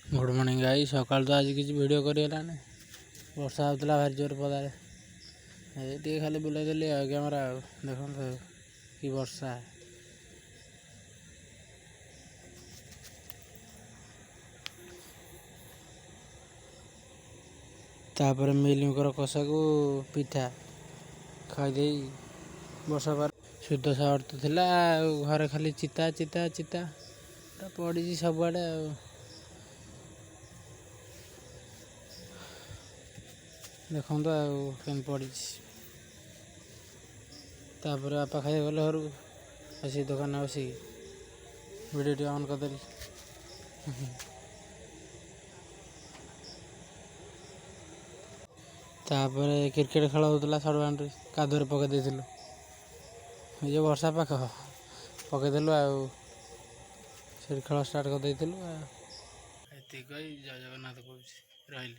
Good morning guys. सकाल तो आज किसी वीडियो करेलानी वर्षा होता भारी जोर पदारे ये खाली बुलाई कैमेरा देखो कि वर्षा तापर मिलमिकर कषा को पिठा खाई वर्षा पार शुद्ध सावर तो थिला घरे खाली चिता चिता चिता पड़ी सबुआड़े देखो केन पड़ी तापर बापा खाई गले घर आसी दुकान बस वीडियो ऑन करदेली तापर क्रिकेट खेल होता शॉर्ट बाउंड्री कादुरे पकई ये वर्षा पाख पकईदेलु खेल स्टार्ट करदेलु। जय जगन्नाथ कहूँ रही।